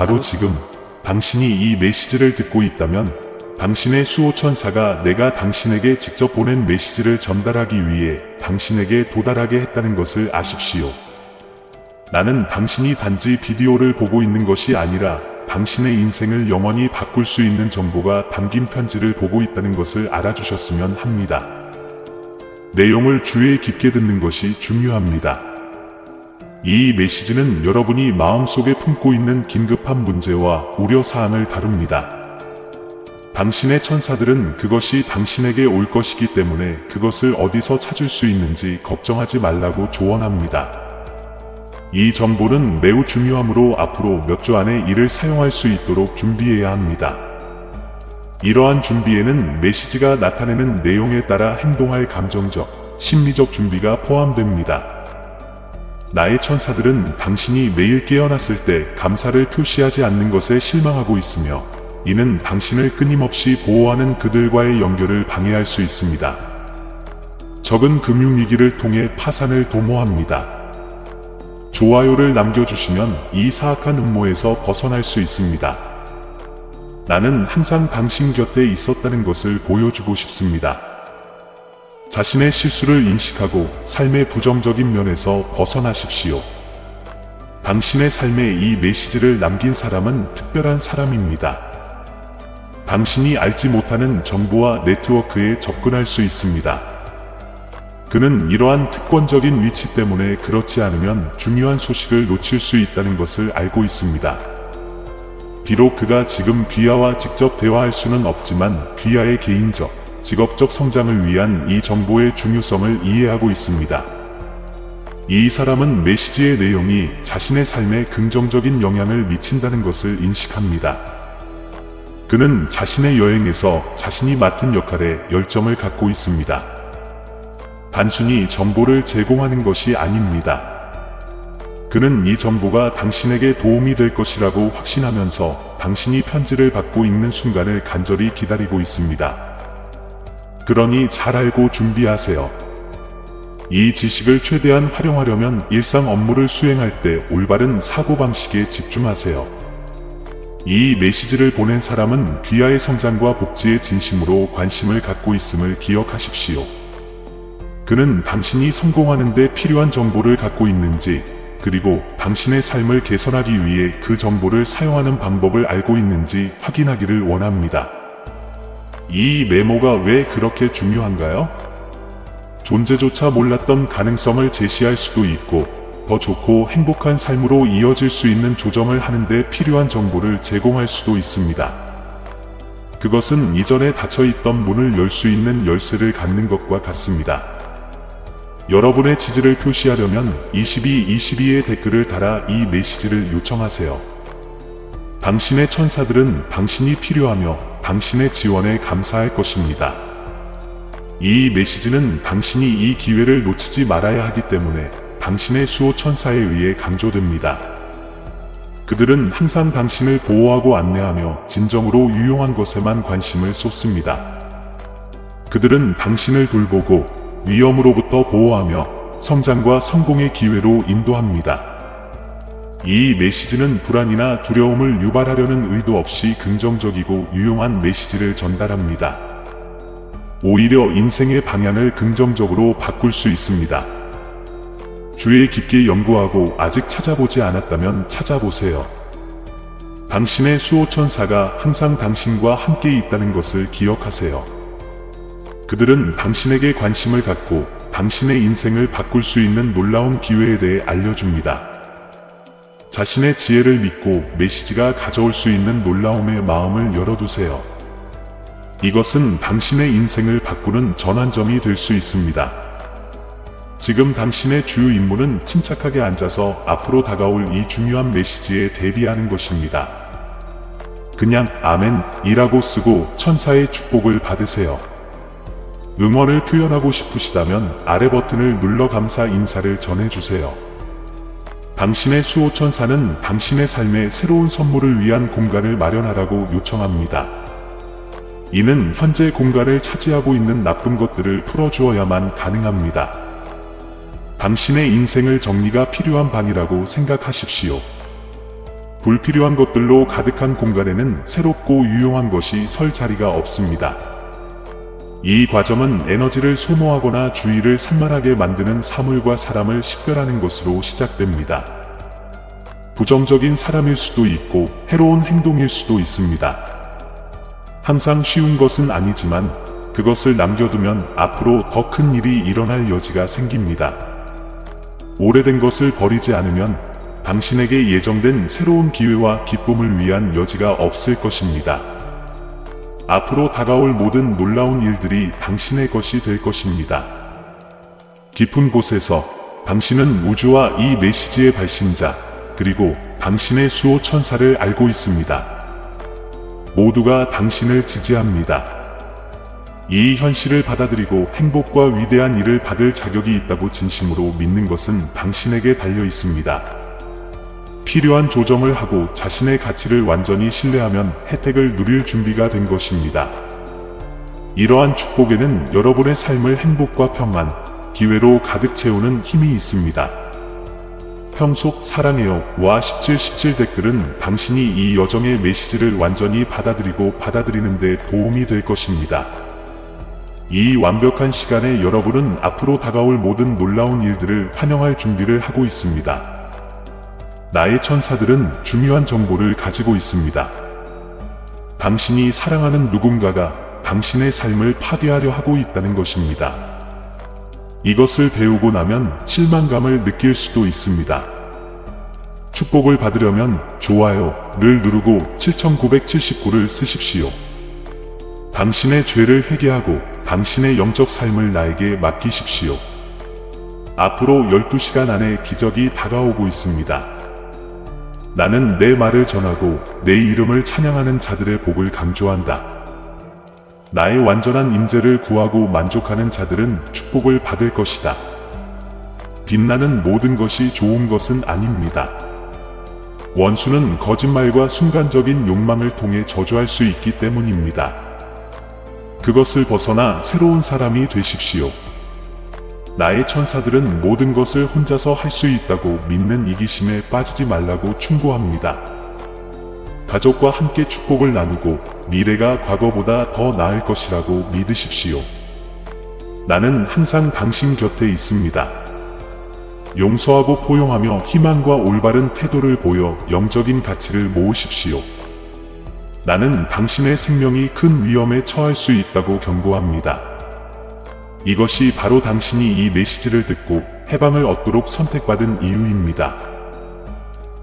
바로 지금 당신이 이 메시지를 듣고 있다면 당신의 수호천사가 내가 당신에게 직접 보낸 메시지를 전달하기 위해 당신에게 도달하게 했다는 것을 아십시오. 나는 당신이 단지 비디오를 보고 있는 것이 아니라 당신의 인생을 영원히 바꿀 수 있는 정보가 담긴 편지를 보고 있다는 것을 알아주셨으면 합니다. 내용을 주의 깊게 듣는 것이 중요합니다. 이 메시지는 여러분이 마음속에 품고 있는 긴급한 문제와 우려사항을 다룹니다. 당신의 천사들은 그것이 당신에게 올 것이기 때문에 그것을 어디서 찾을 수 있는지 걱정하지 말라고 조언합니다. 이 정보는 매우 중요하므로 앞으로 몇 주 안에 이를 사용할 수 있도록 준비해야 합니다. 이러한 준비에는 메시지가 나타내는 내용에 따라 행동할 감정적, 심리적 준비가 포함됩니다. 나의 천사들은 당신이 매일 깨어났을 때 감사를 표시하지 않는 것에 실망하고 있으며 이는 당신을 끊임없이 보호하는 그들과의 연결을 방해할 수 있습니다. 적은 금융위기를 통해 파산을 도모합니다. 좋아요를 남겨주시면 이 사악한 음모에서 벗어날 수 있습니다. 나는 항상 당신 곁에 있었다는 것을 보여주고 싶습니다. 자신의 실수를 인식하고 삶의 부정적인 면에서 벗어나십시오. 당신의 삶에 이 메시지를 남긴 사람은 특별한 사람입니다. 당신이 알지 못하는 정보와 네트워크에 접근할 수 있습니다. 그는 이러한 특권적인 위치 때문에 그렇지 않으면 중요한 소식을 놓칠 수 있다는 것을 알고 있습니다. 비록 그가 지금 귀하와 직접 대화할 수는 없지만 귀하의 개인적, 직업적 성장을 위한 이 정보의 중요성을 이해하고 있습니다. 이 사람은 메시지의 내용이 자신의 삶에 긍정적인 영향을 미친다는 것을 인식합니다. 그는 자신의 여행에서 자신이 맡은 역할에 열정을 갖고 있습니다. 단순히 정보를 제공하는 것이 아닙니다. 그는 이 정보가 당신에게 도움이 될 것이라고 확신하면서 당신이 편지를 받고 읽는 순간을 간절히 기다리고 있습니다. 그러니 잘 알고 준비하세요. 이 지식을 최대한 활용하려면 일상 업무를 수행할 때 올바른 사고방식에 집중하세요. 이 메시지를 보낸 사람은 귀하의 성장과 복지에 진심으로 관심을 갖고 있음을 기억하십시오. 그는 당신이 성공하는 데 필요한 정보를 갖고 있는지, 그리고 당신의 삶을 개선하기 위해 그 정보를 사용하는 방법을 알고 있는지 확인하기를 원합니다. 이 메모가 왜 그렇게 중요한가요? 존재조차 몰랐던 가능성을 제시할 수도 있고, 더 좋고 행복한 삶으로 이어질 수 있는 조정을 하는데 필요한 정보를 제공할 수도 있습니다. 그것은 이전에 닫혀있던 문을 열 수 있는 열쇠를 갖는 것과 같습니다. 여러분의 지지를 표시하려면 2222의 댓글을 달아 이 메시지를 요청하세요. 당신의 천사들은 당신이 필요하며 당신의 지원에 감사할 것입니다. 이 메시지는 당신이 이 기회를 놓치지 말아야 하기 때문에 당신의 수호 천사에 의해 강조됩니다. 그들은 항상 당신을 보호하고 안내하며 진정으로 유용한 것에만 관심을 쏟습니다. 그들은 당신을 돌보고 위험으로부터 보호하며 성장과 성공의 기회로 인도합니다. 이 메시지는 불안이나 두려움을 유발하려는 의도 없이 긍정적이고 유용한 메시지를 전달합니다. 오히려 인생의 방향을 긍정적으로 바꿀 수 있습니다. 주의 깊게 연구하고 아직 찾아보지 않았다면 찾아보세요. 당신의 수호천사가 항상 당신과 함께 있다는 것을 기억하세요. 그들은 당신에게 관심을 갖고 당신의 인생을 바꿀 수 있는 놀라운 기회에 대해 알려줍니다. 자신의 지혜를 믿고 메시지가 가져올 수 있는 놀라움에 마음을 열어두세요. 이것은 당신의 인생을 바꾸는 전환점이 될 수 있습니다. 지금 당신의 주요 임무는 침착하게 앉아서 앞으로 다가올 이 중요한 메시지에 대비하는 것입니다. 그냥 아멘이라고 쓰고 천사의 축복을 받으세요. 응원을 표현하고 싶으시다면 아래 버튼을 눌러 감사 인사를 전해주세요. 당신의 수호천사는 당신의 삶에 새로운 선물을 위한 공간을 마련하라고 요청합니다. 이는 현재 공간을 차지하고 있는 나쁜 것들을 풀어주어야만 가능합니다. 당신의 인생을 정리가 필요한 방이라고 생각하십시오. 불필요한 것들로 가득한 공간에는 새롭고 유용한 것이 설 자리가 없습니다. 이 과정은 에너지를 소모하거나 주의를 산만하게 만드는 사물과 사람을 식별하는 것으로 시작됩니다. 부정적인 사람일 수도 있고 해로운 행동일 수도 있습니다. 항상 쉬운 것은 아니지만 그것을 남겨두면 앞으로 더 큰 일이 일어날 여지가 생깁니다. 오래된 것을 버리지 않으면 당신에게 예정된 새로운 기회와 기쁨을 위한 여지가 없을 것입니다. 앞으로 다가올 모든 놀라운 일들이 당신의 것이 될 것입니다. 깊은 곳에서 당신은 우주와 이 메시지의 발신자, 그리고 당신의 수호 천사를 알고 있습니다. 모두가 당신을 지지합니다. 이 현실을 받아들이고 행복과 위대한 일을 받을 자격이 있다고 진심으로 믿는 것은 당신에게 달려 있습니다. 필요한 조정을 하고 자신의 가치를 완전히 신뢰하면 혜택을 누릴 준비가 된 것입니다. 이러한 축복에는 여러분의 삶을 행복과 평안, 기회로 가득 채우는 힘이 있습니다. 평속 사랑해요 와 1717 댓글은 당신이 이 여정의 메시지를 완전히 받아들이는 데 도움이 될 것입니다. 이 완벽한 시간에 여러분은 앞으로 다가올 모든 놀라운 일들을 환영할 준비를 하고 있습니다. 나의 천사들은 중요한 정보를 가지고 있습니다. 당신이 사랑하는 누군가가 당신의 삶을 파괴하려 하고 있다는 것입니다. 이것을 배우고 나면 실망감을 느낄 수도 있습니다. 축복을 받으려면 좋아요를 누르고 7979를 쓰십시오. 당신의 죄를 회개하고 당신의 영적 삶을 나에게 맡기십시오. 앞으로 12시간 안에 기적이 다가오고 있습니다. 나는 내 말을 전하고 내 이름을 찬양하는 자들의 복을 강조한다. 나의 완전한 임재를 구하고 만족하는 자들은 축복을 받을 것이다. 빛나는 모든 것이 좋은 것은 아닙니다. 원수는 거짓말과 순간적인 욕망을 통해 저주할 수 있기 때문입니다. 그것을 벗어나 새로운 사람이 되십시오. 나의 천사들은 모든 것을 혼자서 할 수 있다고 믿는 이기심에 빠지지 말라고 충고합니다. 가족과 함께 축복을 나누고 미래가 과거보다 더 나을 것이라고 믿으십시오. 나는 항상 당신 곁에 있습니다. 용서하고 포용하며 희망과 올바른 태도를 보여 영적인 가치를 모으십시오. 나는 당신의 생명이 큰 위험에 처할 수 있다고 경고합니다. 이것이 바로 당신이 이 메시지를 듣고 해방을 얻도록 선택받은 이유입니다.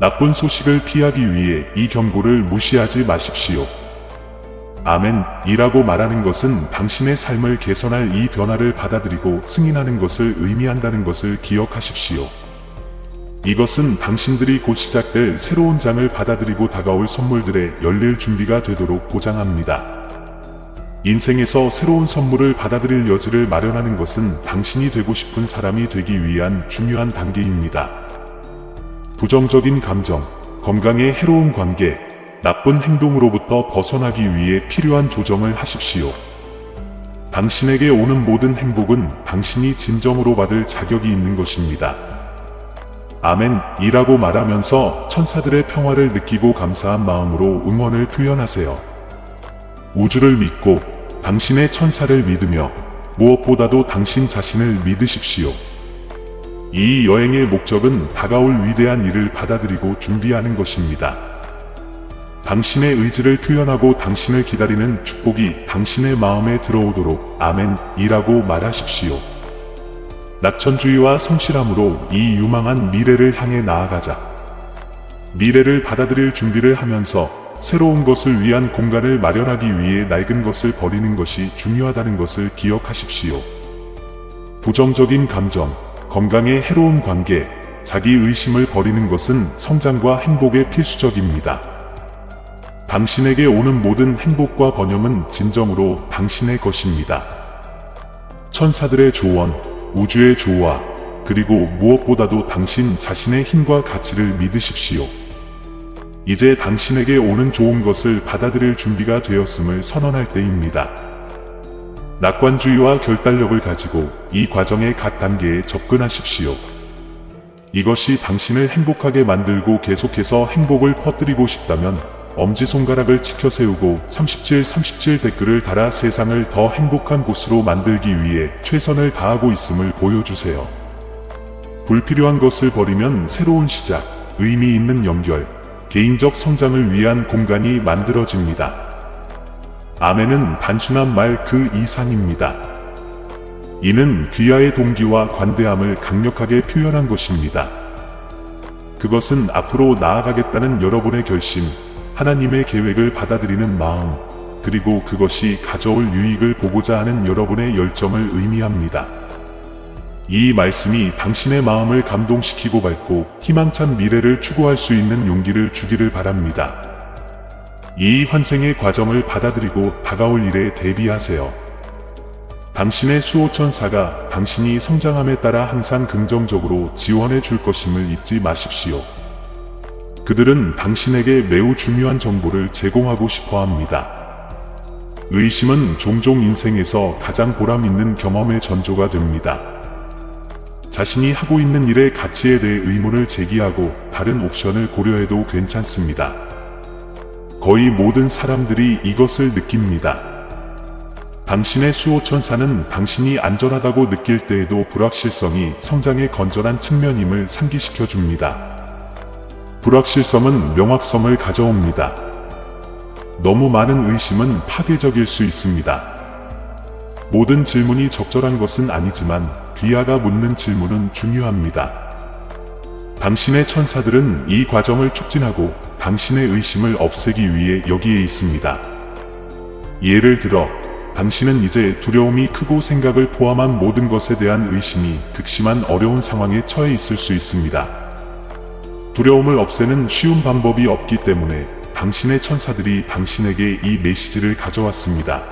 나쁜 소식을 피하기 위해 이 경고를 무시하지 마십시오. 아멘이라고 말하는 것은 당신의 삶을 개선할 이 변화를 받아들이고 승인하는 것을 의미한다는 것을 기억하십시오. 이것은 당신들이 곧 시작될 새로운 장을 받아들이고 다가올 선물들에 열릴 준비가 되도록 보장합니다. 인생에서 새로운 선물을 받아들일 여지를 마련하는 것은 당신이 되고 싶은 사람이 되기 위한 중요한 단계입니다. 부정적인 감정, 건강에 해로운 관계, 나쁜 행동으로부터 벗어나기 위해 필요한 조정을 하십시오. 당신에게 오는 모든 행복은 당신이 진정으로 받을 자격이 있는 것입니다. 아멘이라고 말하면서 천사들의 평화를 느끼고 감사한 마음으로 응원을 표현하세요. 우주를 믿고 당신의 천사를 믿으며 무엇보다도 당신 자신을 믿으십시오. 이 여행의 목적은 다가올 위대한 일을 받아들이고 준비하는 것입니다. 당신의 의지를 표현하고 당신을 기다리는 축복이 당신의 마음에 들어오도록 아멘이라고 말하십시오. 낙천주의와 성실함으로 이 유망한 미래를 향해 나아가자. 미래를 받아들일 준비를 하면서 새로운 것을 위한 공간을 마련하기 위해 낡은 것을 버리는 것이 중요하다는 것을 기억하십시오. 부정적인 감정, 건강에 해로운 관계, 자기 의심을 버리는 것은 성장과 행복에 필수적입니다. 당신에게 오는 모든 행복과 번영은 진정으로 당신의 것입니다. 천사들의 조언, 우주의 조화, 그리고 무엇보다도 당신 자신의 힘과 가치를 믿으십시오. 이제 당신에게 오는 좋은 것을 받아들일 준비가 되었음을 선언할 때입니다. 낙관주의와 결단력을 가지고 이 과정의 각 단계에 접근하십시오. 이것이 당신을 행복하게 만들고 계속해서 행복을 퍼뜨리고 싶다면 엄지손가락을 치켜 세우고 37 댓글을 달아 세상을 더 행복한 곳으로 만들기 위해 최선을 다하고 있음을 보여주세요. 불필요한 것을 버리면 새로운 시작, 의미 있는 연결, 개인적 성장을 위한 공간이 만들어집니다. 아멘은 단순한 말 그 이상입니다. 이는 귀하의 동기와 관대함을 강력하게 표현한 것입니다. 그것은 앞으로 나아가겠다는 여러분의 결심, 하나님의 계획을 받아들이는 마음, 그리고 그것이 가져올 유익을 보고자 하는 여러분의 열정을 의미합니다. 이 말씀이 당신의 마음을 감동시키고 밝고 희망찬 미래를 추구할 수 있는 용기를 주기를 바랍니다. 이 환생의 과정을 받아들이고 다가올 일에 대비하세요. 당신의 수호천사가 당신이 성장함에 따라 항상 긍정적으로 지원해 줄 것임을 잊지 마십시오. 그들은 당신에게 매우 중요한 정보를 제공하고 싶어 합니다. 의심은 종종 인생에서 가장 보람 있는 경험의 전조가 됩니다. 자신이 하고 있는 일의 가치에 대해 의문을 제기하고 다른 옵션을 고려해도 괜찮습니다. 거의 모든 사람들이 이것을 느낍니다. 당신의 수호천사는 당신이 안전하다고 느낄 때에도 불확실성이 성장의 건전한 측면임을 상기시켜 줍니다. 불확실성은 명확성을 가져옵니다. 너무 많은 의심은 파괴적일 수 있습니다. 모든 질문이 적절한 것은 아니지만 귀하가 묻는 질문은 중요합니다. 당신의 천사들은 이 과정을 촉진하고 당신의 의심을 없애기 위해 여기에 있습니다. 예를 들어, 당신은 이제 두려움이 크고 생각을 포함한 모든 것에 대한 의심이 극심한 어려운 상황에 처해 있을 수 있습니다. 두려움을 없애는 쉬운 방법이 없기 때문에 당신의 천사들이 당신에게 이 메시지를 가져왔습니다.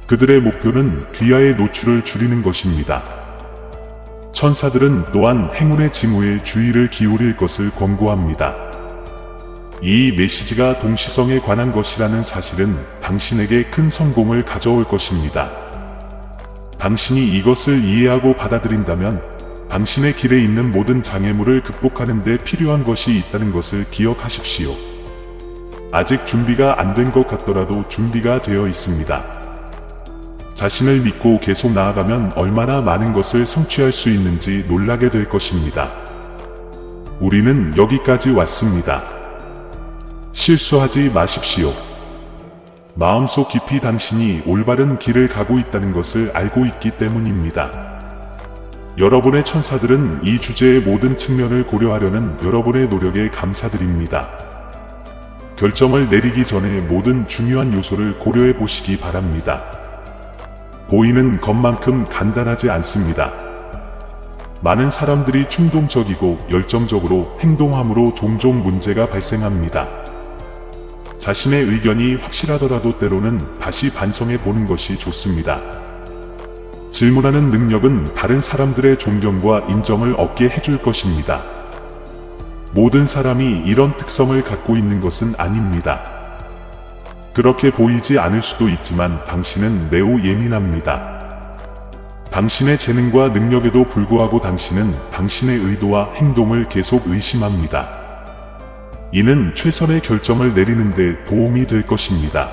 그들의 목표는 귀하의 노출을 줄이는 것입니다. 천사들은 또한 행운의 징후에 주의를 기울일 것을 권고합니다. 이 메시지가 동시성에 관한 것이라는 사실은 당신에게 큰 성공을 가져올 것입니다. 당신이 이것을 이해하고 받아들인다면 당신의 길에 있는 모든 장애물을 극복하는 데 필요한 것이 있다는 것을 기억하십시오. 아직 준비가 안 된 것 같더라도 준비가 되어 있습니다. 자신을 믿고 계속 나아가면 얼마나 많은 것을 성취할 수 있는지 놀라게 될 것입니다. 우리는 여기까지 왔습니다. 실수하지 마십시오. 마음속 깊이 당신이 올바른 길을 가고 있다는 것을 알고 있기 때문입니다. 여러분의 천사들은 이 주제의 모든 측면을 고려하려는 여러분의 노력에 감사드립니다. 결정을 내리기 전에 모든 중요한 요소를 고려해 보시기 바랍니다. 보이는 것만큼 간단하지 않습니다. 많은 사람들이 충동적이고 열정적으로 행동함으로 종종 문제가 발생합니다. 자신의 의견이 확실하더라도 때로는 다시 반성해 보는 것이 좋습니다. 질문하는 능력은 다른 사람들의 존경과 인정을 얻게 해줄 것입니다. 모든 사람이 이런 특성을 갖고 있는 것은 아닙니다. 그렇게 보이지 않을 수도 있지만 당신은 매우 예민합니다. 당신의 재능과 능력에도 불구하고 당신은 당신의 의도와 행동을 계속 의심합니다. 이는 최선의 결정을 내리는 데 도움이 될 것입니다.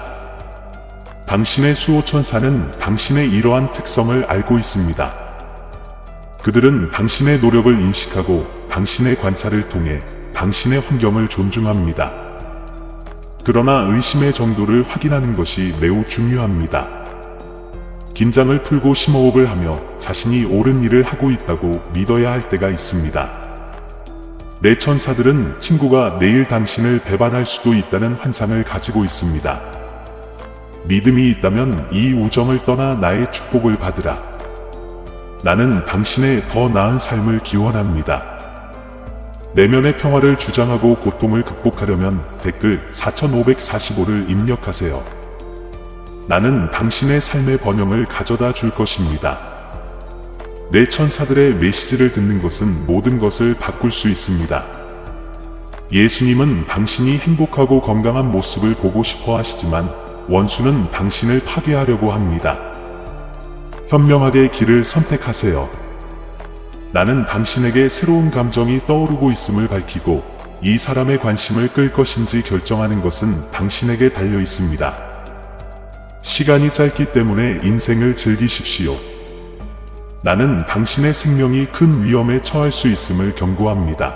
당신의 수호천사는 당신의 이러한 특성을 알고 있습니다. 그들은 당신의 노력을 인식하고 당신의 관찰을 통해 당신의 환경을 존중합니다. 그러나 의심의 정도를 확인하는 것이 매우 중요합니다. 긴장을 풀고 심호흡을 하며 자신이 옳은 일을 하고 있다고 믿어야 할 때가 있습니다. 내 천사들은 친구가 내일 당신을 배반할 수도 있다는 환상을 가지고 있습니다. 믿음이 있다면 이 우정을 떠나 나의 축복을 받으라. 나는 당신의 더 나은 삶을 기원합니다. 내면의 평화를 주장하고 고통을 극복하려면 댓글 4545를 입력하세요. 나는 당신의 삶의 번영을 가져다 줄 것입니다. 내 천사들의 메시지를 듣는 것은 모든 것을 바꿀 수 있습니다. 예수님은 당신이 행복하고 건강한 모습을 보고 싶어 하시지만 원수는 당신을 파괴하려고 합니다. 현명하게 길을 선택하세요. 나는 당신에게 새로운 감정이 떠오르고 있음을 밝히고 이 사람의 관심을 끌 것인지 결정하는 것은 당신에게 달려 있습니다. 시간이 짧기 때문에 인생을 즐기십시오. 나는 당신의 생명이 큰 위험에 처할 수 있음을 경고합니다.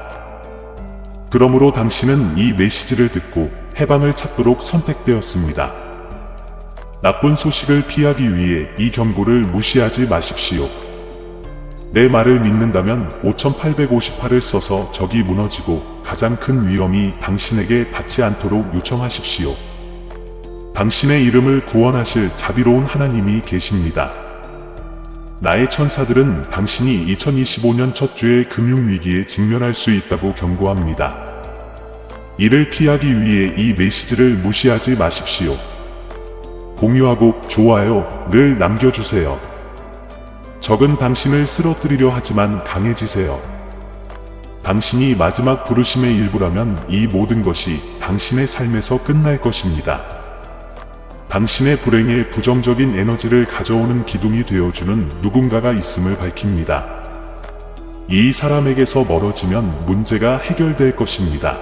그러므로 당신은 이 메시지를 듣고 해방을 찾도록 선택되었습니다. 나쁜 소식을 피하기 위해 이 경고를 무시하지 마십시오. 내 말을 믿는다면 5858을 써서 적이 무너지고 가장 큰 위험이 당신에게 닿지 않도록 요청하십시오. 당신의 이름을 구원하실 자비로운 하나님이 계십니다. 나의 천사들은 당신이 2025년 첫 주의 금융위기에 직면할 수 있다고 경고합니다. 이를 피하기 위해 이 메시지를 무시하지 마십시오. 공유하고 좋아요를 남겨주세요. 적은 당신을 쓰러뜨리려 하지만 강해지세요. 당신이 마지막 부르심의 일부라면 이 모든 것이 당신의 삶에서 끝날 것입니다. 당신의 불행에 부정적인 에너지를 가져오는 기둥이 되어주는 누군가가 있음을 밝힙니다. 이 사람에게서 멀어지면 문제가 해결될 것입니다.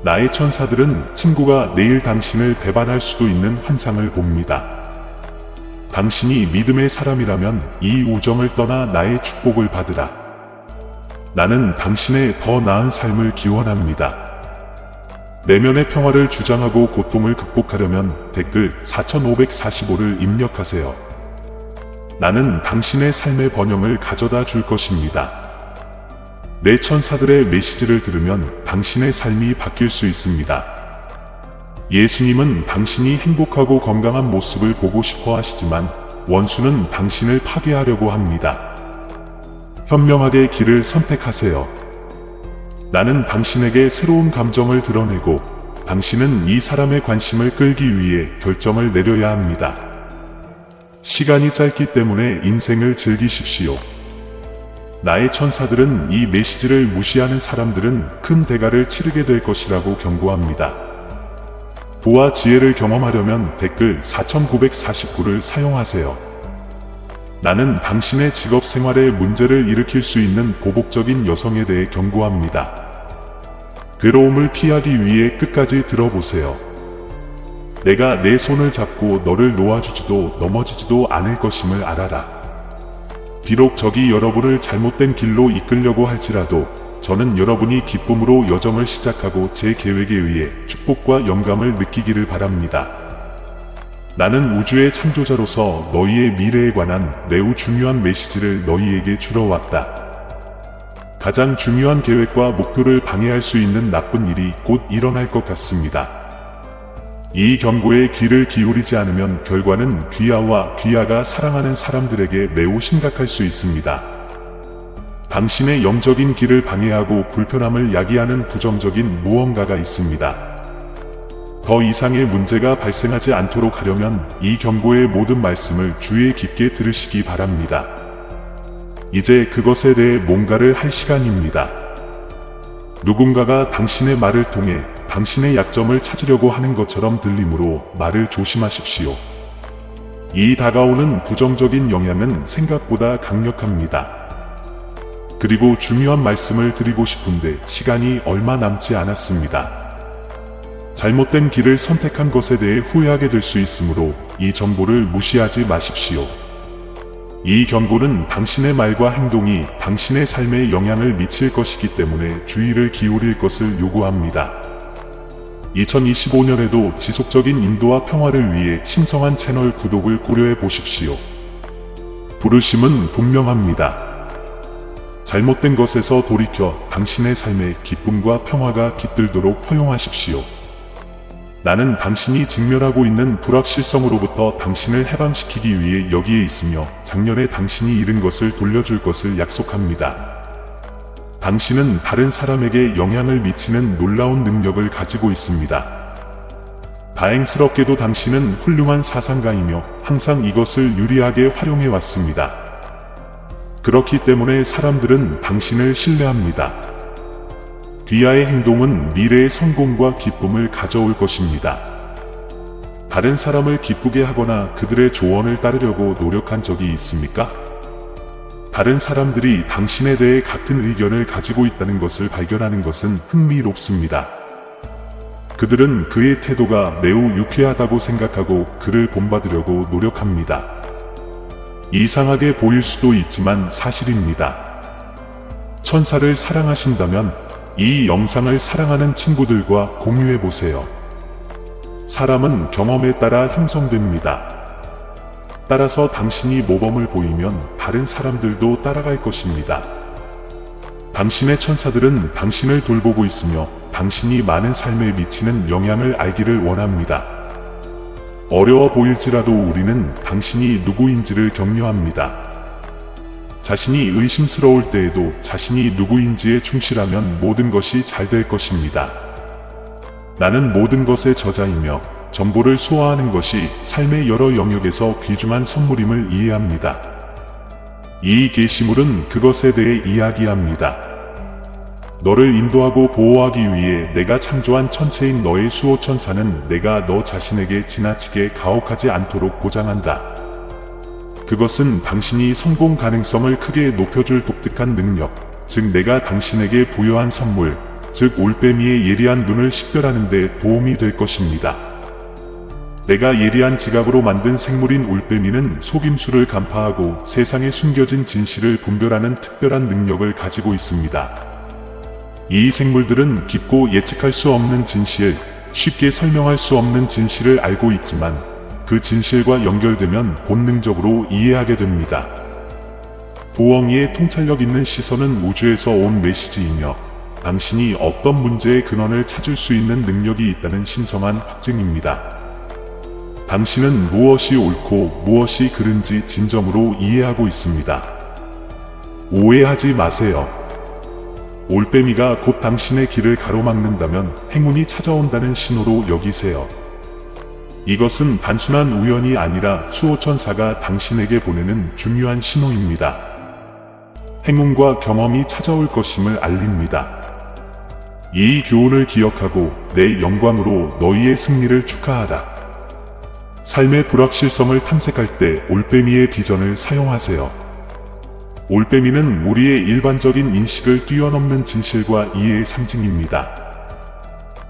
나의 천사들은 친구가 내일 당신을 배반할 수도 있는 환상을 봅니다. 당신이 믿음의 사람이라면 이 우정을 떠나 나의 축복을 받으라. 나는 당신의 더 나은 삶을 기원합니다. 내면의 평화를 주장하고 고통을 극복하려면 댓글 4545를 입력하세요. 나는 당신의 삶의 번영을 가져다 줄 것입니다. 내 천사들의 메시지를 들으면 당신의 삶이 바뀔 수 있습니다. 예수님은 당신이 행복하고 건강한 모습을 보고 싶어 하시지만 원수는 당신을 파괴하려고 합니다. 현명하게 길을 선택하세요. 나는 당신에게 새로운 감정을 드러내고 당신은 이 사람의 관심을 끌기 위해 결정을 내려야 합니다. 시간이 짧기 때문에 인생을 즐기십시오. 나의 천사들은 이 메시지를 무시하는 사람들은 큰 대가를 치르게 될 것이라고 경고합니다. 부와 지혜를 경험하려면 댓글 4949를 사용하세요. 나는 당신의 직업 생활에 문제를 일으킬 수 있는 보복적인 여성에 대해 경고합니다. 괴로움을 피하기 위해 끝까지 들어보세요. 내가 내 손을 잡고 너를 놓아주지도 넘어지지도 않을 것임을 알아라. 비록 적이 여러분을 잘못된 길로 이끌려고 할지라도 저는 여러분이 기쁨으로 여정을 시작하고 제 계획에 의해 축복과 영감을 느끼기를 바랍니다. 나는 우주의 창조자로서 너희의 미래에 관한 매우 중요한 메시지를 너희에게 주러 왔다. 가장 중요한 계획과 목표를 방해할 수 있는 나쁜 일이 곧 일어날 것 같습니다. 이 경고에 귀를 기울이지 않으면 결과는 귀하와 귀하가 사랑하는 사람들에게 매우 심각할 수 있습니다. 당신의 영적인 길을 방해하고 불편함을 야기하는 부정적인 무언가가 있습니다. 더 이상의 문제가 발생하지 않도록 하려면 이 경고의 모든 말씀을 주의 깊게 들으시기 바랍니다. 이제 그것에 대해 뭔가를 할 시간입니다. 누군가가 당신의 말을 통해 당신의 약점을 찾으려고 하는 것처럼 들리므로 말을 조심하십시오. 이 다가오는 부정적인 영향은 생각보다 강력합니다. 그리고 중요한 말씀을 드리고 싶은데 시간이 얼마 남지 않았습니다. 잘못된 길을 선택한 것에 대해 후회하게 될 수 있으므로 이 정보를 무시하지 마십시오. 이 경고는 당신의 말과 행동이 당신의 삶에 영향을 미칠 것이기 때문에 주의를 기울일 것을 요구합니다. 2025년에도 지속적인 인도와 평화를 위해 신성한 채널 구독을 고려해 보십시오. 부르심은 분명합니다. 잘못된 것에서 돌이켜 당신의 삶에 기쁨과 평화가 깃들도록 허용하십시오. 나는 당신이 직면하고 있는 불확실성으로부터 당신을 해방시키기 위해 여기에 있으며 작년에 당신이 잃은 것을 돌려줄 것을 약속합니다. 당신은 다른 사람에게 영향을 미치는 놀라운 능력을 가지고 있습니다. 다행스럽게도 당신은 훌륭한 사상가이며 항상 이것을 유리하게 활용해 왔습니다. 그렇기 때문에 사람들은 당신을 신뢰합니다. 귀하의 행동은 미래의 성공과 기쁨을 가져올 것입니다. 다른 사람을 기쁘게 하거나 그들의 조언을 따르려고 노력한 적이 있습니까? 다른 사람들이 당신에 대해 같은 의견을 가지고 있다는 것을 발견하는 것은 흥미롭습니다. 그들은 그의 태도가 매우 유쾌하다고 생각하고 그를 본받으려고 노력합니다. 이상하게 보일 수도 있지만 사실입니다. 천사를 사랑하신다면 이 영상을 사랑하는 친구들과 공유해보세요. 사람은 경험에 따라 형성됩니다. 따라서 당신이 모범을 보이면 다른 사람들도 따라갈 것입니다. 당신의 천사들은 당신을 돌보고 있으며 당신이 많은 삶에 미치는 영향을 알기를 원합니다. 어려워 보일지라도 우리는 당신이 누구인지를 격려합니다. 자신이 의심스러울 때에도 자신이 누구인지에 충실하면 모든 것이 잘 될 것입니다. 나는 모든 것의 저자이며 정보를 소화하는 것이 삶의 여러 영역에서 귀중한 선물임을 이해합니다. 이 게시물은 그것에 대해 이야기합니다. 너를 인도하고 보호하기 위해 내가 창조한 천체인 너의 수호천사는 내가 너 자신에게 지나치게 가혹하지 않도록 보장한다. 그것은 당신이 성공 가능성을 크게 높여줄 독특한 능력, 즉 내가 당신에게 부여한 선물, 즉 올빼미의 예리한 눈을 식별하는 데 도움이 될 것입니다. 내가 예리한 지갑으로 만든 생물인 올빼미는 속임수를 간파하고 세상에 숨겨진 진실을 분별하는 특별한 능력을 가지고 있습니다. 이 생물들은 깊고 예측할 수 없는 진실, 쉽게 설명할 수 없는 진실을 알고 있지만 그 진실과 연결되면 본능적으로 이해하게 됩니다. 부엉이의 통찰력 있는 시선은 우주에서 온 메시지이며 당신이 어떤 문제의 근원을 찾을 수 있는 능력이 있다는 신성한 확증입니다. 당신은 무엇이 옳고 무엇이 그른지 진정으로 이해하고 있습니다. 오해하지 마세요. 올빼미가 곧 당신의 길을 가로막는다면 행운이 찾아온다는 신호로 여기세요. 이것은 단순한 우연이 아니라 수호천사가 당신에게 보내는 중요한 신호입니다. 행운과 경험이 찾아올 것임을 알립니다. 이 교훈을 기억하고 내 영광으로 너희의 승리를 축하하라. 삶의 불확실성을 탐색할 때 올빼미의 비전을 사용하세요. 올빼미는 우리의 일반적인 인식을 뛰어넘는 진실과 이해의 상징입니다.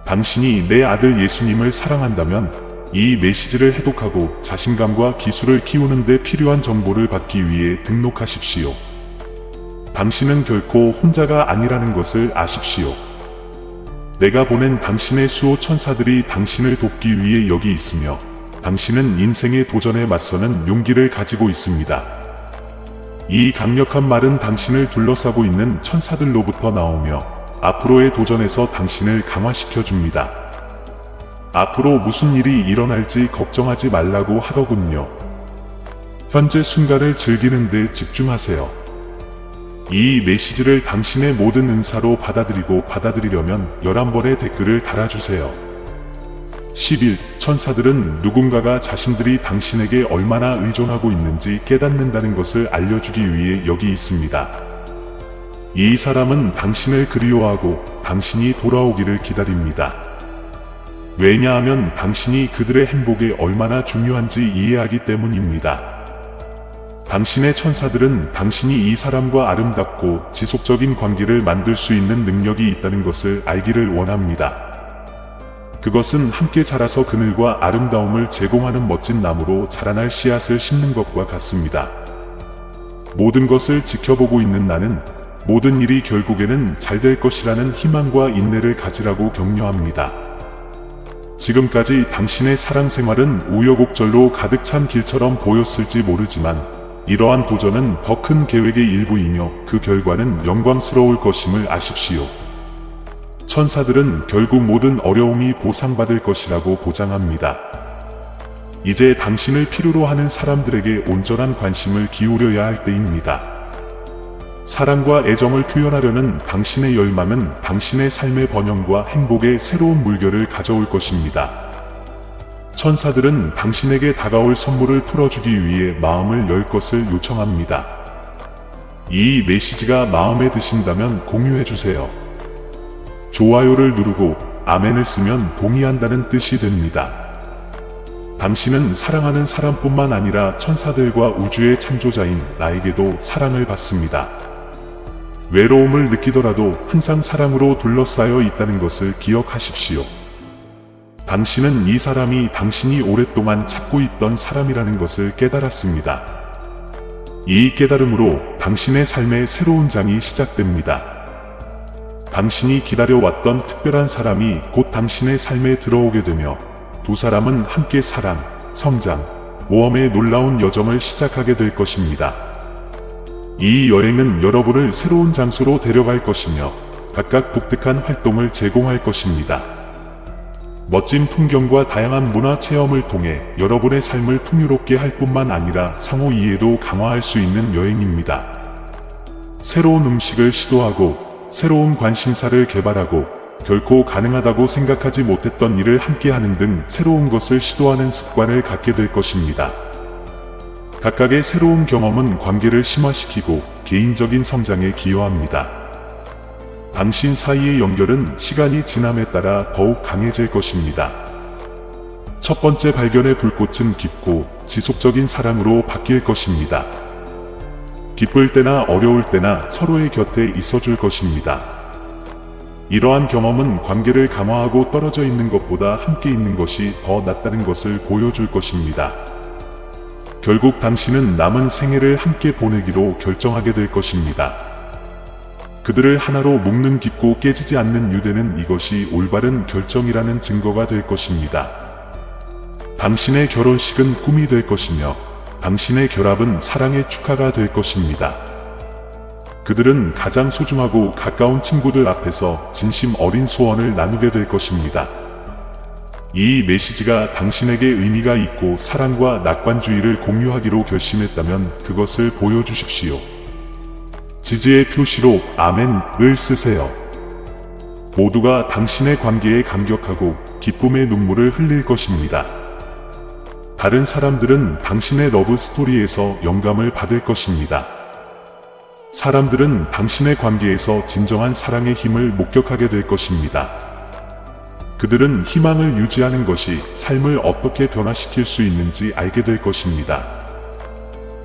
당신이 내 아들 예수님을 사랑한다면 이 메시지를 해독하고 자신감과 기술을 키우는 데 필요한 정보를 받기 위해 등록하십시오. 당신은 결코 혼자가 아니라는 것을 아십시오. 내가 보낸 당신의 수호 천사들이 당신을 돕기 위해 여기 있으며 당신은 인생의 도전에 맞서는 용기를 가지고 있습니다. 이 강력한 말은 당신을 둘러싸고 있는 천사들로부터 나오며 앞으로의 도전에서 당신을 강화시켜 줍니다. 앞으로 무슨 일이 일어날지 걱정하지 말라고 하더군요. 현재 순간을 즐기는 데 집중하세요. 이 메시지를 당신의 모든 은사로 받아들이려면 11번의 댓글을 달아주세요. 10일, 천사들은 누군가가 자신들이 당신에게 얼마나 의존하고 있는지 깨닫는다는 것을 알려주기 위해 여기 있습니다. 이 사람은 당신을 그리워하고 당신이 돌아오기를 기다립니다. 왜냐하면 당신이 그들의 행복에 얼마나 중요한지 이해하기 때문입니다. 당신의 천사들은 당신이 이 사람과 아름답고 지속적인 관계를 만들 수 있는 능력이 있다는 것을 알기를 원합니다. 그것은 함께 자라서 그늘과 아름다움을 제공하는 멋진 나무로 자라날 씨앗을 심는 것과 같습니다. 모든 것을 지켜보고 있는 나는 모든 일이 결국에는 잘 될 것이라는 희망과 인내를 가지라고 격려합니다. 지금까지 당신의 사랑 생활은 우여곡절로 가득 찬 길처럼 보였을지 모르지만 이러한 도전은 더 큰 계획의 일부이며 그 결과는 영광스러울 것임을 아십시오. 천사들은 결국 모든 어려움이 보상받을 것이라고 보장합니다. 이제 당신을 필요로 하는 사람들에게 온전한 관심을 기울여야 할 때입니다. 사랑과 애정을 표현하려는 당신의 열망은 당신의 삶의 번영과 행복의 새로운 물결을 가져올 것입니다. 천사들은 당신에게 다가올 선물을 풀어주기 위해 마음을 열 것을 요청합니다. 이 메시지가 마음에 드신다면 공유해주세요. 좋아요를 누르고 아멘을 쓰면 동의한다는 뜻이 됩니다. 당신은 사랑하는 사람뿐만 아니라 천사들과 우주의 창조자인 나에게도 사랑을 받습니다. 외로움을 느끼더라도 항상 사랑으로 둘러싸여 있다는 것을 기억하십시오. 당신은 이 사람이 당신이 오랫동안 찾고 있던 사람이라는 것을 깨달았습니다. 이 깨달음으로 당신의 삶의 새로운 장이 시작됩니다. 당신이 기다려왔던 특별한 사람이 곧 당신의 삶에 들어오게 되며 두 사람은 함께 사랑, 성장, 모험의 놀라운 여정을 시작하게 될 것입니다. 이 여행은 여러분을 새로운 장소로 데려갈 것이며 각각 독특한 활동을 제공할 것입니다. 멋진 풍경과 다양한 문화 체험을 통해 여러분의 삶을 풍요롭게 할 뿐만 아니라 상호 이해도 강화할 수 있는 여행입니다. 새로운 음식을 시도하고 새로운 관심사를 개발하고 결코 가능하다고 생각하지 못했던 일을 함께 하는 등 새로운 것을 시도하는 습관을 갖게 될 것입니다. 각각의 새로운 경험은 관계를 심화시키고 개인적인 성장에 기여합니다. 당신 사이의 연결은 시간이 지남에 따라 더욱 강해질 것입니다. 첫 번째 발견의 불꽃은 깊고 지속적인 사랑으로 바뀔 것입니다. 기쁠 때나 어려울 때나 서로의 곁에 있어줄 것입니다. 이러한 경험은 관계를 강화하고 떨어져 있는 것보다 함께 있는 것이 더 낫다는 것을 보여줄 것입니다. 결국 당신은 남은 생애를 함께 보내기로 결정하게 될 것입니다. 그들을 하나로 묶는 깊고 깨지지 않는 유대는 이것이 올바른 결정이라는 증거가 될 것입니다. 당신의 결혼식은 꿈이 될 것이며 당신의 결합은 사랑의 축하가 될 것입니다. 그들은 가장 소중하고 가까운 친구들 앞에서 진심 어린 소원을 나누게 될 것입니다. 이 메시지가 당신에게 의미가 있고 사랑과 낙관주의를 공유하기로 결심했다면 그것을 보여주십시오. 지지의 표시로 아멘을 쓰세요. 모두가 당신의 관계에 감격하고 기쁨의 눈물을 흘릴 것입니다. 다른 사람들은 당신의 러브 스토리에서 영감을 받을 것입니다. 사람들은 당신의 관계에서 진정한 사랑의 힘을 목격하게 될 것입니다. 그들은 희망을 유지하는 것이 삶을 어떻게 변화시킬 수 있는지 알게 될 것입니다.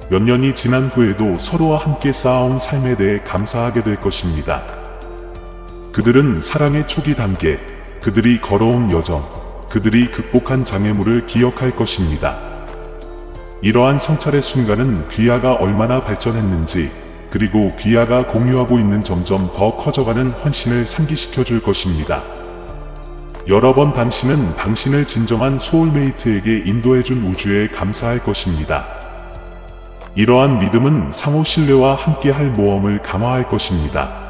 몇 년이 지난 후에도 서로와 함께 쌓아온 삶에 대해 감사하게 될 것입니다. 그들은 사랑의 초기 단계, 그들이 걸어온 여정, 그들이 극복한 장애물을 기억할 것입니다. 이러한 성찰의 순간은 귀하가 얼마나 발전했는지, 그리고 귀하가 공유하고 있는 점점 더 커져가는 헌신을 상기시켜 줄 것입니다. 여러 번 당신은 당신을 진정한 소울메이트에게 인도해준 우주에 감사할 것입니다. 이러한 믿음은 상호 신뢰와 함께할 모험을 강화할 것입니다.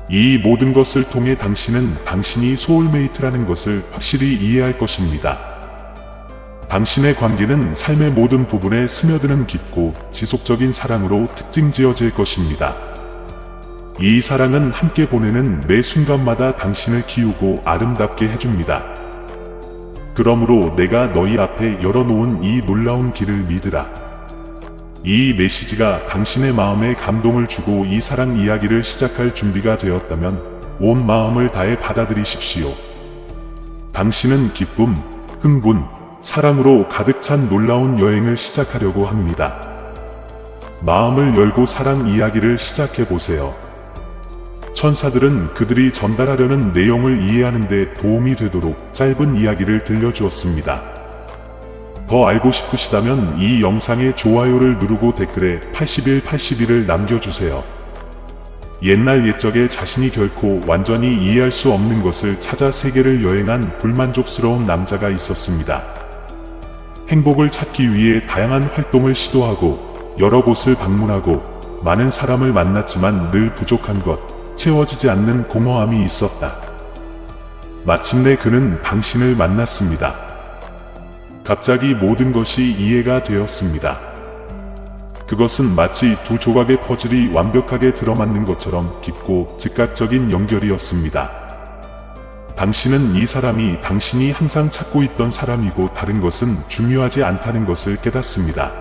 이 모든 것을 통해 당신은 당신이 소울메이트라는 것을 확실히 이해할 것입니다. 당신의 관계는 삶의 모든 부분에 스며드는 깊고 지속적인 사랑으로 특징지어질 것입니다. 이 사랑은 함께 보내는 매 순간마다 당신을 키우고 아름답게 해줍니다. 그러므로 내가 너희 앞에 열어놓은 이 놀라운 길을 믿으라. 이 메시지가 당신의 마음에 감동을 주고 이 사랑 이야기를 시작할 준비가 되었다면 온 마음을 다해 받아들이십시오. 당신은 기쁨, 흥분, 사랑으로 가득 찬 놀라운 여행을 시작하려고 합니다. 마음을 열고 사랑 이야기를 시작해보세요. 천사들은 그들이 전달하려는 내용을 이해하는 데 도움이 되도록 짧은 이야기를 들려주었습니다. 더 알고 싶으시다면 이 영상의 좋아요를 누르고 댓글에 8181을 남겨주세요. 옛날 옛적에 자신이 결코 완전히 이해할 수 없는 것을 찾아 세계를 여행한 불만족스러운 남자가 있었습니다. 행복을 찾기 위해 다양한 활동을 시도하고 여러 곳을 방문하고 많은 사람을 만났지만 늘 부족한 것, 채워지지 않는 공허함이 있었다. 마침내 그는 당신을 만났습니다. 갑자기 모든 것이 이해가 되었습니다. 그것은 마치 두 조각의 퍼즐이 완벽하게 들어맞는 것처럼 깊고 즉각적인 연결이었습니다. 당신은 이 사람이 당신이 항상 찾고 있던 사람이고 다른 것은 중요하지 않다는 것을 깨닫습니다.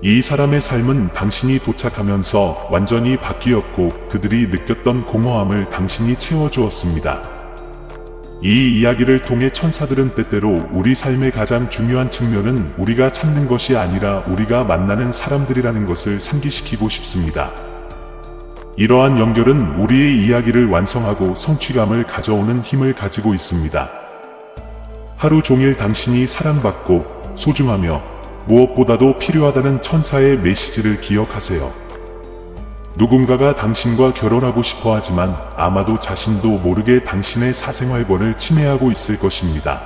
이 사람의 삶은 당신이 도착하면서 완전히 바뀌었고 그들이 느꼈던 공허함을 당신이 채워주었습니다. 이 이야기를 통해 천사들은 때때로 우리 삶의 가장 중요한 측면은 우리가 찾는 것이 아니라 우리가 만나는 사람들이라는 것을 상기시키고 싶습니다. 이러한 연결은 우리의 이야기를 완성하고 성취감을 가져오는 힘을 가지고 있습니다. 하루 종일 당신이 사랑받고 소중하며 무엇보다도 필요하다는 천사의 메시지를 기억하세요. 누군가가 당신과 결혼하고 싶어 하지만 아마도 자신도 모르게 당신의 사생활권을 침해하고 있을 것입니다.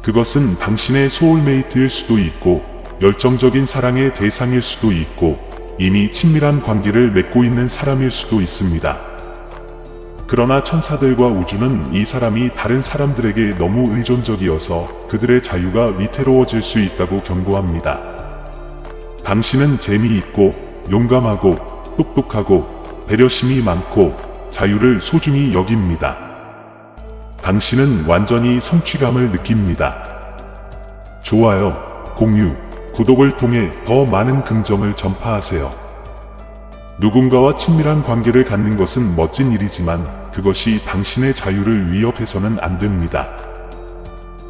그것은 당신의 소울메이트일 수도 있고 열정적인 사랑의 대상일 수도 있고 이미 친밀한 관계를 맺고 있는 사람일 수도 있습니다. 그러나 천사들과 우주는 이 사람이 다른 사람들에게 너무 의존적이어서 그들의 자유가 위태로워질 수 있다고 경고합니다. 당신은 재미있고 용감하고 똑똑하고 배려심이 많고 자유를 소중히 여깁니다. 당신은 완전히 성취감을 느낍니다. 좋아요, 공유, 구독을 통해 더 많은 긍정을 전파하세요. 누군가와 친밀한 관계를 갖는 것은 멋진 일이지만 그것이 당신의 자유를 위협해서는 안 됩니다.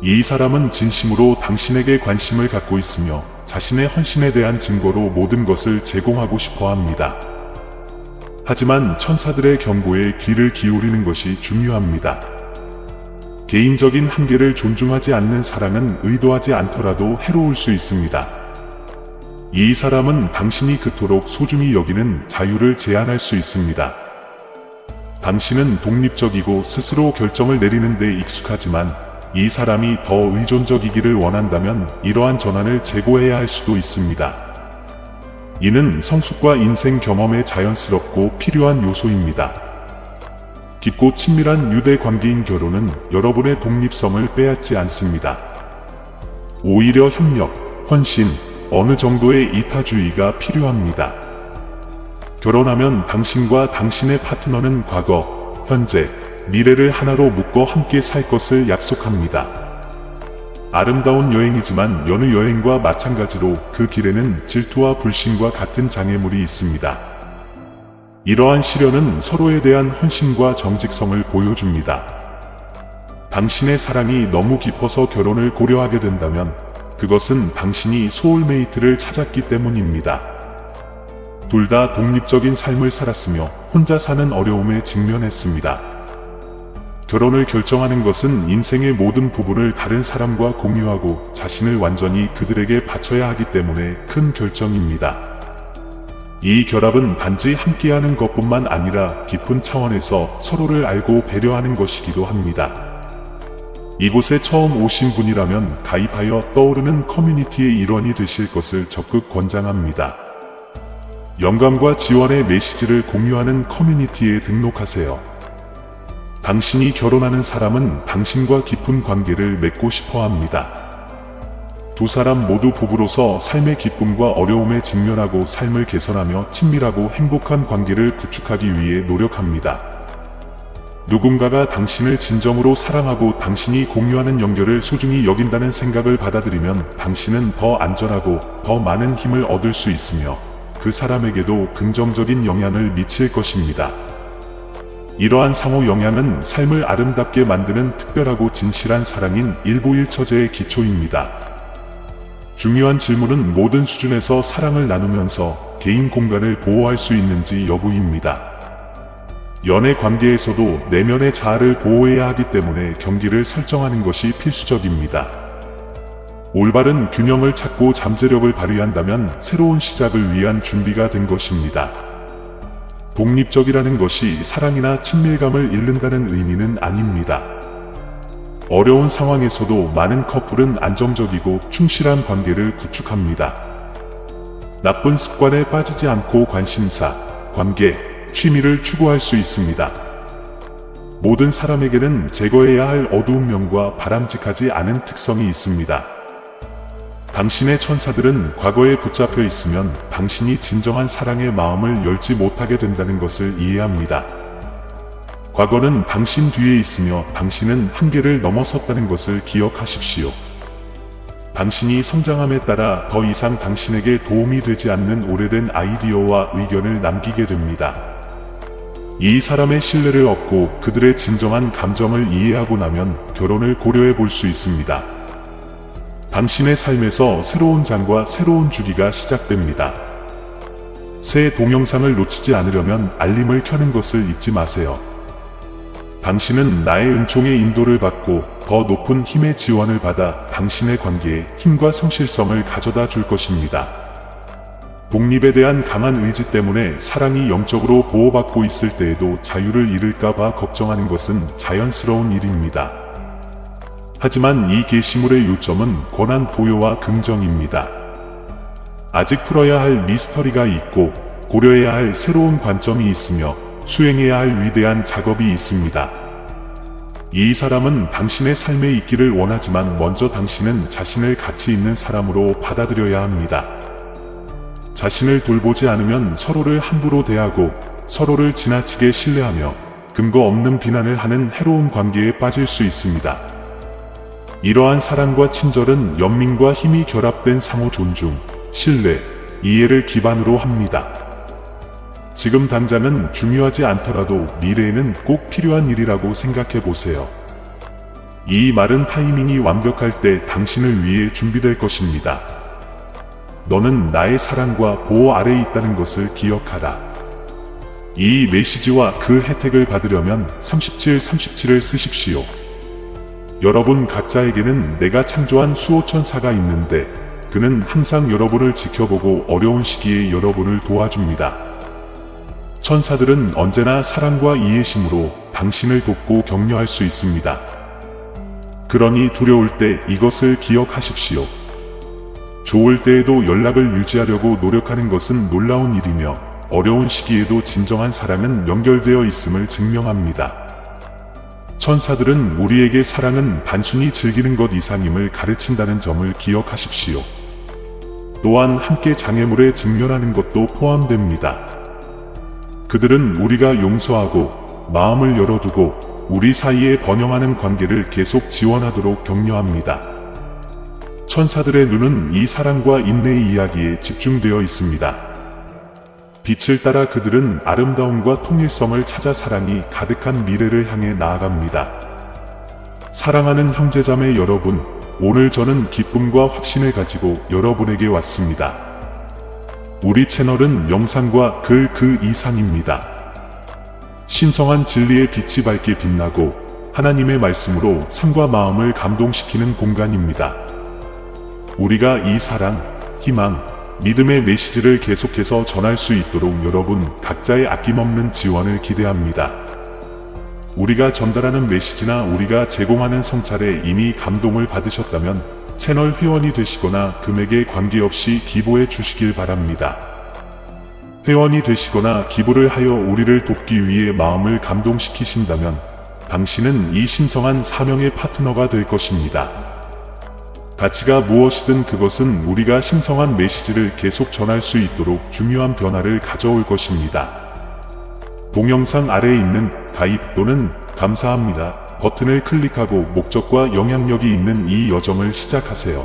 이 사람은 진심으로 당신에게 관심을 갖고 있으며 자신의 헌신에 대한 증거로 모든 것을 제공하고 싶어 합니다. 하지만 천사들의 경고에 귀를 기울이는 것이 중요합니다. 개인적인 한계를 존중하지 않는 사랑은 의도하지 않더라도 해로울 수 있습니다. 이 사람은 당신이 그토록 소중히 여기는 자유를 제한할 수 있습니다. 당신은 독립적이고 스스로 결정을 내리는 데 익숙하지만 이 사람이 더 의존적이기를 원한다면 이러한 전환을 제고해야 할 수도 있습니다. 이는 성숙과 인생 경험에 자연스럽고 필요한 요소입니다. 깊고 친밀한 유대 관계인 결혼은 여러분의 독립성을 빼앗지 않습니다. 오히려 협력, 헌신, 어느 정도의 이타주의가 필요합니다. 결혼하면 당신과 당신의 파트너는 과거, 현재, 미래를 하나로 묶어 함께 살 것을 약속합니다. 아름다운 여행이지만 여느 여행과 마찬가지로 그 길에는 질투와 불신과 같은 장애물이 있습니다. 이러한 시련은 서로에 대한 헌신과 정직성을 보여줍니다. 당신의 사랑이 너무 깊어서 결혼을 고려하게 된다면 그것은 당신이 소울메이트를 찾았기 때문입니다. 둘 다 독립적인 삶을 살았으며 혼자 사는 어려움에 직면했습니다. 결혼을 결정하는 것은 인생의 모든 부분을 다른 사람과 공유하고 자신을 완전히 그들에게 바쳐야 하기 때문에 큰 결정입니다. 이 결합은 단지 함께하는 것뿐만 아니라 깊은 차원에서 서로를 알고 배려하는 것이기도 합니다. 이곳에 처음 오신 분이라면 가입하여 떠오르는 커뮤니티의 일원이 되실 것을 적극 권장합니다. 영감과 지원의 메시지를 공유하는 커뮤니티에 등록하세요. 당신이 결혼하는 사람은 당신과 깊은 관계를 맺고 싶어 합니다. 두 사람 모두 부부로서 삶의 기쁨과 어려움에 직면하고 삶을 개선하며 친밀하고 행복한 관계를 구축하기 위해 노력합니다. 누군가가 당신을 진정으로 사랑하고 당신이 공유하는 연결을 소중히 여긴다는 생각을 받아들이면 당신은 더 안전하고 더 많은 힘을 얻을 수 있으며 그 사람에게도 긍정적인 영향을 미칠 것입니다. 이러한 상호 영향은 삶을 아름답게 만드는 특별하고 진실한 사랑인 일부일처제의 기초입니다. 중요한 질문은 모든 수준에서 사랑을 나누면서 개인 공간을 보호할 수 있는지 여부입니다. 연애 관계에서도 내면의 자아를 보호해야 하기 때문에 경기를 설정하는 것이 필수적입니다. 올바른 균형을 찾고 잠재력을 발휘한다면 새로운 시작을 위한 준비가 된 것입니다. 독립적이라는 것이 사랑이나 친밀감을 잃는다는 의미는 아닙니다. 어려운 상황에서도 많은 커플은 안정적이고 충실한 관계를 구축합니다. 나쁜 습관에 빠지지 않고 관심사, 관계, 취미를 추구할 수 있습니다. 모든 사람에게는 제거해야 할 어두운 면과 바람직하지 않은 특성이 있습니다. 당신의 천사들은 과거에 붙잡혀 있으면 당신이 진정한 사랑의 마음을 열지 못하게 된다는 것을 이해합니다. 과거는 당신 뒤에 있으며 당신은 한계를 넘어섰다는 것을 기억하십시오. 당신이 성장함에 따라 더 이상 당신에게 도움이 되지 않는 오래된 아이디어와 의견을 남기게 됩니다. 이 사람의 신뢰를 얻고 그들의 진정한 감정을 이해하고 나면 결혼을 고려해 볼 수 있습니다. 당신의 삶에서 새로운 장과 새로운 주기가 시작됩니다. 새 동영상을 놓치지 않으려면 알림을 켜는 것을 잊지 마세요. 당신은 나의 은총의 인도를 받고 더 높은 힘의 지원을 받아 당신의 관계에 힘과 성실성을 가져다 줄 것입니다. 독립에 대한 강한 의지 때문에 사랑이 영적으로 보호받고 있을 때에도 자유를 잃을까봐 걱정하는 것은 자연스러운 일입니다. 하지만 이 계시물의 요점은 권한 부여와 긍정입니다. 아직 풀어야 할 미스터리가 있고 고려해야 할 새로운 관점이 있으며 수행해야 할 위대한 작업이 있습니다. 이 사람은 당신의 삶에 있기를 원하지만 먼저 당신은 자신을 가치 있는 사람으로 받아들여야 합니다. 자신을 돌보지 않으면 서로를 함부로 대하고 서로를 지나치게 신뢰하며 근거 없는 비난을 하는 해로운 관계에 빠질 수 있습니다. 이러한 사랑과 친절은 연민과 힘이 결합된 상호 존중, 신뢰, 이해를 기반으로 합니다. 지금 당장은 중요하지 않더라도 미래에는 꼭 필요한 일이라고 생각해 보세요. 이 말은 타이밍이 완벽할 때 당신을 위해 준비될 것입니다. 너는 나의 사랑과 보호 아래에 있다는 것을 기억하라. 이 메시지와 그 혜택을 받으려면 3737을 쓰십시오. 여러분 각자에게는 내가 창조한 수호천사가 있는데 그는 항상 여러분을 지켜보고 어려운 시기에 여러분을 도와줍니다. 천사들은 언제나 사랑과 이해심으로 당신을 돕고 격려할 수 있습니다. 그러니 두려울 때 이것을 기억하십시오. 좋을 때에도 연락을 유지하려고 노력하는 것은 놀라운 일이며 어려운 시기에도 진정한 사랑은 연결되어 있음을 증명합니다. 천사들은 우리에게 사랑은 단순히 즐기는 것 이상임을 가르친다는 점을 기억하십시오. 또한 함께 장애물에 직면하는 것도 포함됩니다. 그들은 우리가 용서하고 마음을 열어두고 우리 사이에 번영하는 관계를 계속 지원하도록 격려합니다. 천사들의 눈은 이 사랑과 인내의 이야기에 집중되어 있습니다. 빛을 따라 그들은 아름다움과 통일성을 찾아 사랑이 가득한 미래를 향해 나아갑니다. 사랑하는 형제자매 여러분, 오늘 저는 기쁨과 확신을 가지고 여러분에게 왔습니다. 우리 채널은 영상과 글 그 이상입니다. 신성한 진리의 빛이 밝게 빛나고 하나님의 말씀으로 삶과 마음을 감동시키는 공간입니다. 우리가 이 사랑, 희망, 믿음의 메시지를 계속해서 전할 수 있도록 여러분 각자의 아낌없는 지원을 기대합니다. 우리가 전달하는 메시지나 우리가 제공하는 성찰에 이미 감동을 받으셨다면 채널 회원이 되시거나 금액에 관계없이 기부해 주시길 바랍니다. 회원이 되시거나 기부를 하여 우리를 돕기 위해 마음을 감동시키신다면 당신은 이 신성한 사명의 파트너가 될 것입니다. 가치가 무엇이든 그것은 우리가 신성한 메시지를 계속 전할 수 있도록 중요한 변화를 가져올 것입니다. 동영상 아래에 있는 가입 또는 감사합니다 버튼을 클릭하고 목적과 영향력이 있는 이 여정을 시작하세요.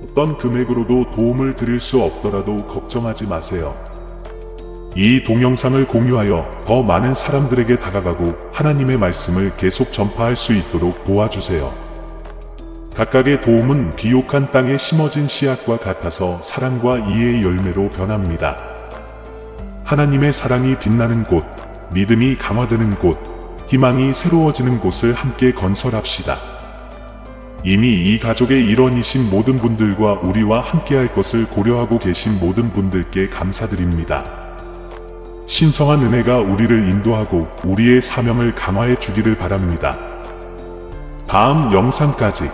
어떤 금액으로도 도움을 드릴 수 없더라도 걱정하지 마세요. 이 동영상을 공유하여 더 많은 사람들에게 다가가고 하나님의 말씀을 계속 전파할 수 있도록 도와주세요. 각각의 도움은 비옥한 땅에 심어진 씨앗과 같아서 사랑과 이해의 열매로 변합니다. 하나님의 사랑이 빛나는 곳, 믿음이 강화되는 곳, 희망이 새로워지는 곳을 함께 건설합시다. 이미 이 가족의 일원이신 모든 분들과 우리와 함께할 것을 고려하고 계신 모든 분들께 감사드립니다. 신성한 은혜가 우리를 인도하고 우리의 사명을 강화해 주기를 바랍니다. 다음 영상까지